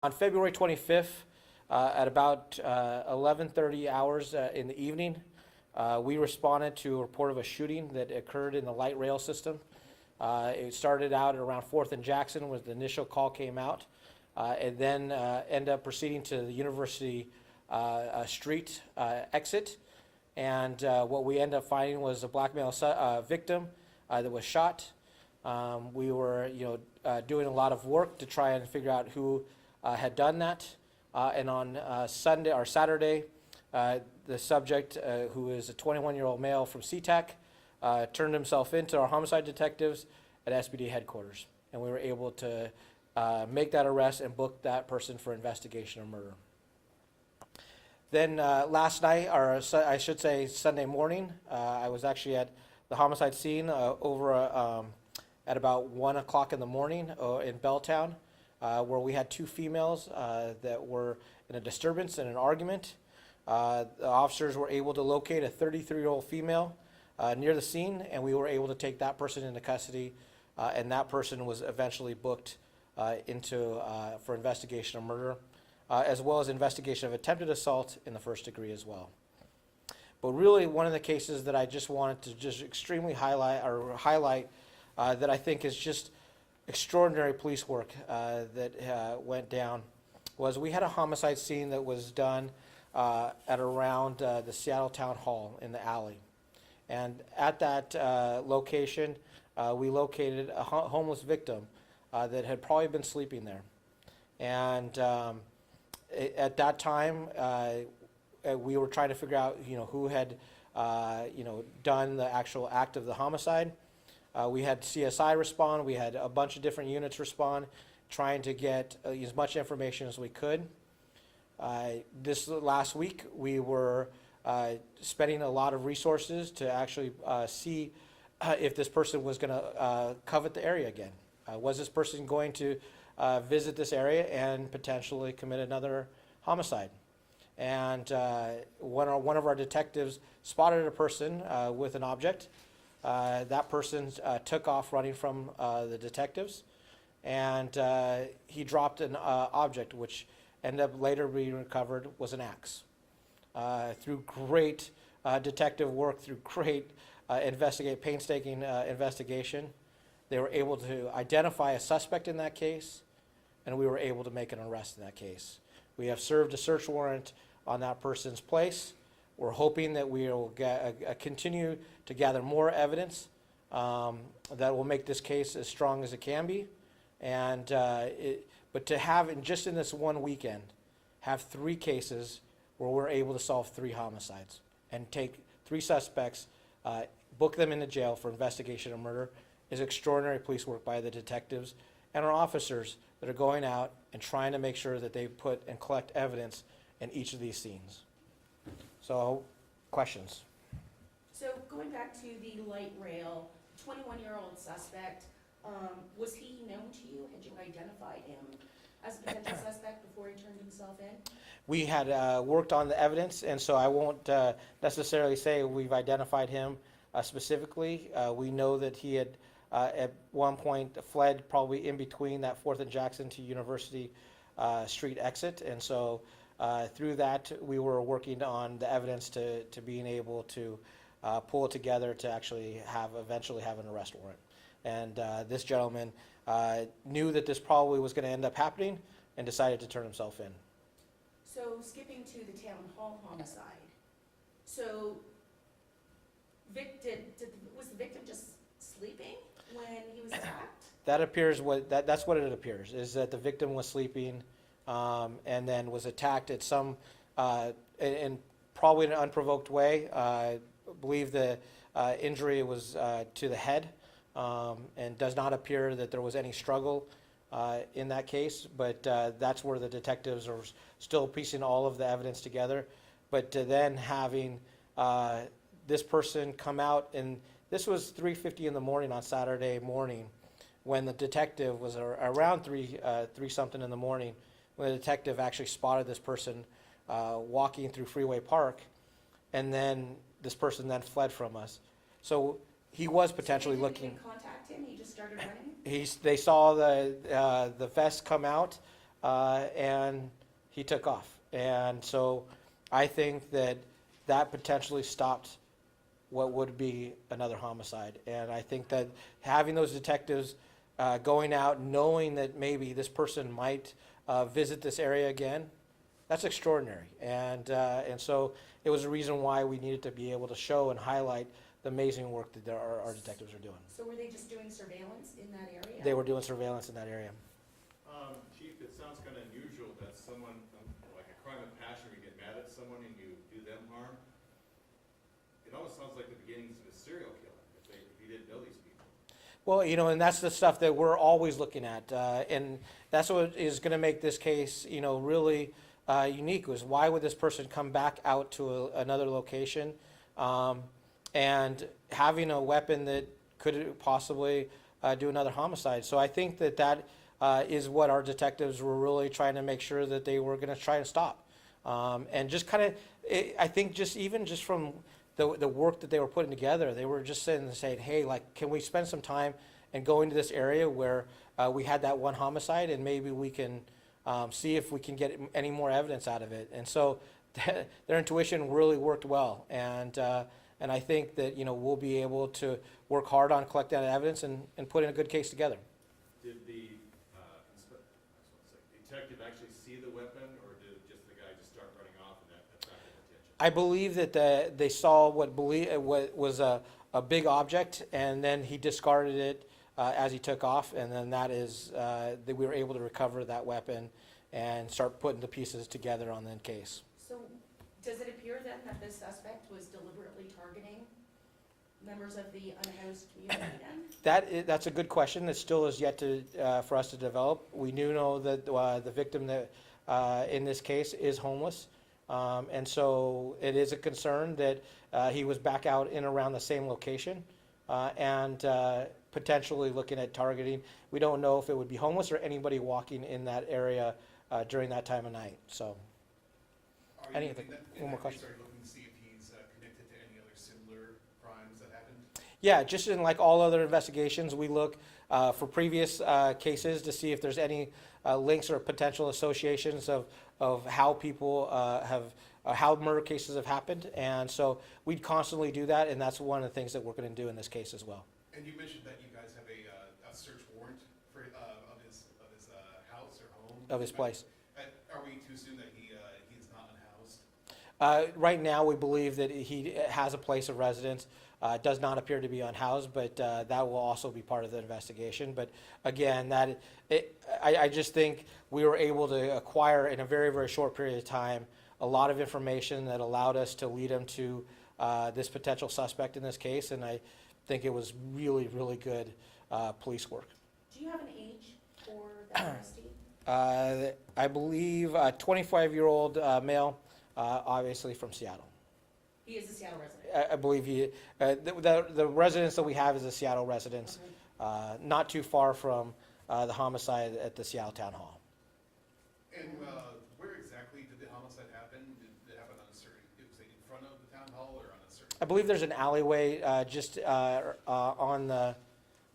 On February 25th, at about 11:30 hours in the evening, we responded to a report of a shooting that occurred in the light rail system. It started out at around 4th and Jackson when the initial call came out, and then ended up proceeding to the University Street exit. And what we ended up finding was a black male victim that was shot. We were, doing a lot of work to try and figure out who had done that. And on Sunday or Saturday, the subject, who is a 21-year-old male from SeaTac, turned himself into our homicide detectives at SBD headquarters. And we were able to make that arrest and book that person for investigation of murder. Then last night, or I should say Sunday morning, I was actually at the homicide scene over at about 1 o'clock in the morning in Belltown, where we had two females that were in a disturbance and an argument. The officers were able to locate a 33-year-old female near the scene, and we were able to take that person into custody, and that person was eventually booked for investigation of murder, as well as investigation of attempted assault in the first degree as well. But really, one of the cases that I just wanted to just extremely highlight that I think is just extraordinary police work that went down was we had a homicide scene that was done at around the Seattle Town Hall in the alley. And at that location, we located a homeless victim that had probably been sleeping there. And at that time, we were trying to figure out, who had, done the actual act of the homicide. We had CSI respond. We had a bunch of different units respond, trying to get as much information as we could. This last week, we were spending a lot of resources to actually see if this person was going to covet the area again. Was this person going to visit this area and potentially commit another homicide? And one of our detectives spotted a person with an object. That person took off running from the detectives, and he dropped an object which ended up later being recovered was an axe. Through great detective work, through great painstaking investigation, they were able to identify a suspect in that case, and we were able to make an arrest in that case. We have served a search warrant on that person's place. We're hoping that we will continue to gather more evidence that will make this case as strong as it can be. And but to have, just in this one weekend, have 3 cases where we're able to solve 3 homicides and take 3 suspects, book them into jail for investigation of murder is extraordinary police work by the detectives and our officers that are going out and trying to make sure that they put and collect evidence in each of these scenes. So, questions? So going back to the light rail, 21-year-old suspect, was he known to you? Had you identified him as a potential suspect before he turned himself in? We had worked on the evidence, and so I won't necessarily say we've identified him specifically. We know that he had at one point fled probably in between that 4th and Jackson to University Street exit, and so through that we were working on the evidence to being able to pull it together to actually eventually have an arrest warrant. And this gentleman knew that this probably was going to end up happening and decided to turn himself in. So skipping to the town hall homicide, so was the victim just sleeping when he was attacked? That appears that's what it appears, is that the victim was sleeping and then was attacked at some in probably an unprovoked way. I believe the injury was to the head, and does not appear that there was any struggle in that case, but that's where the detectives are still piecing all of the evidence together. But then having this person come out, and this was 3:50 in the morning on Saturday morning, when the detective was around 3 something in the morning, when the detective actually spotted this person walking through Freeway Park, and then this person then fled from us. So he was potentially so looking. Contact him. He just started running. They saw the vest come out, and he took off. And so I think that that potentially stopped what would be another homicide. And I think that having those detectives going out, knowing that maybe this person might visit this area again, that's extraordinary. And so it was a reason why we needed to be able to show and highlight the amazing work that our detectives are doing. So were they just doing surveillance in that area? They were doing surveillance in that area. Chief, it sounds kind of unusual that someone, like a crime of passion, you get mad at someone and you do them harm. It almost sounds like the beginnings of a serial killer, if you didn't know these people. Well, and that's the stuff that we're always looking at, and that's what is going to make this case, really unique. Was why would this person come back out to another location, and having a weapon that could possibly do another homicide? So I think that is what our detectives were really trying to make sure that they were going to try to stop, and just kind of, I think just from the work that they were putting together, they were just sitting and saying, hey, like, can we spend some time and go into this area where we had that one homicide, and maybe we can see if we can get any more evidence out of it. And so their intuition really worked well. And I think that, we'll be able to work hard on collecting that evidence and putting a good case together. Did the detective actually see the weapon, or did just the guy just start running off and that attracted attention? I believe that they saw what was a big object, and then he discarded it as he took off, and then that we were able to recover that weapon and start putting the pieces together on the case. So does it appear then that this suspect was deliberately targeting members of the unhoused community then? That's a good question that still is yet for us to develop. We do know that the victim that in this case is homeless, and so it is a concern that he was back out in around the same location, and potentially looking at targeting. We don't know if it would be homeless or anybody walking in that area during that time of night. So, Are one you more looking question? to see if he's connected to any other similar crimes that happened? Yeah, just in like all other investigations, we look for previous cases to see if there's any links or potential associations of how people how murder cases have happened. And so we constantly do that, and that's one of the things that we're going to do in this case as well. And you mentioned that you guys have a search warrant for of his house or home? Of his place. Are we to assume that he is not unhoused? Right now, we believe that he has a place of residence. Does not appear to be unhoused, but that will also be part of the investigation. But again, I just think we were able to acquire in a very, very short period of time a lot of information that allowed us to lead him to this potential suspect in this case, and I think it was really, really good police work. Do you have an age for that arrestee? I believe a 25-year-old male, obviously from Seattle. He is a Seattle resident? I believe the residence that we have is a Seattle residence, not too far from the homicide at the Seattle Town Hall. And where exactly did the homicide happen? Did it happen on a certain, was it in front of the town hall or on a certain? I believe there's an alleyway just on the,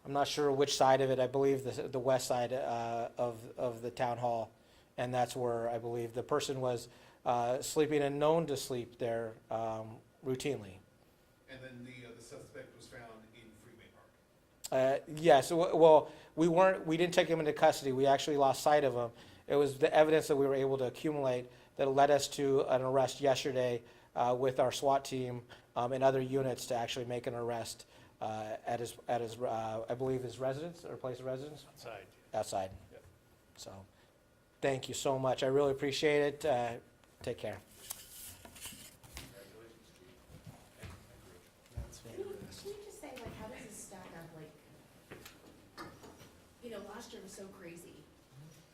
I'm not sure which side of it. I believe the west side of the town hall, and that's where I believe the person was sleeping and known to sleep there routinely. And then the suspect was found in Freeway Park? Yes, well, we didn't take him into custody. We actually lost sight of him. It was the evidence that we were able to accumulate that led us to an arrest yesterday with our SWAT team and other units to actually make an arrest at his I believe his residence or place of residence? Outside. Yep. So, thank you so much. I really appreciate it. Take care. Congratulations, Chief. Can you just say, like, how does this stack up? Like, last year was so crazy,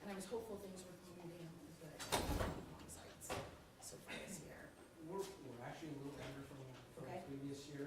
and I was hopeful things were calming down, but homicides so far this year. We're actually a little better from Okay. previous year.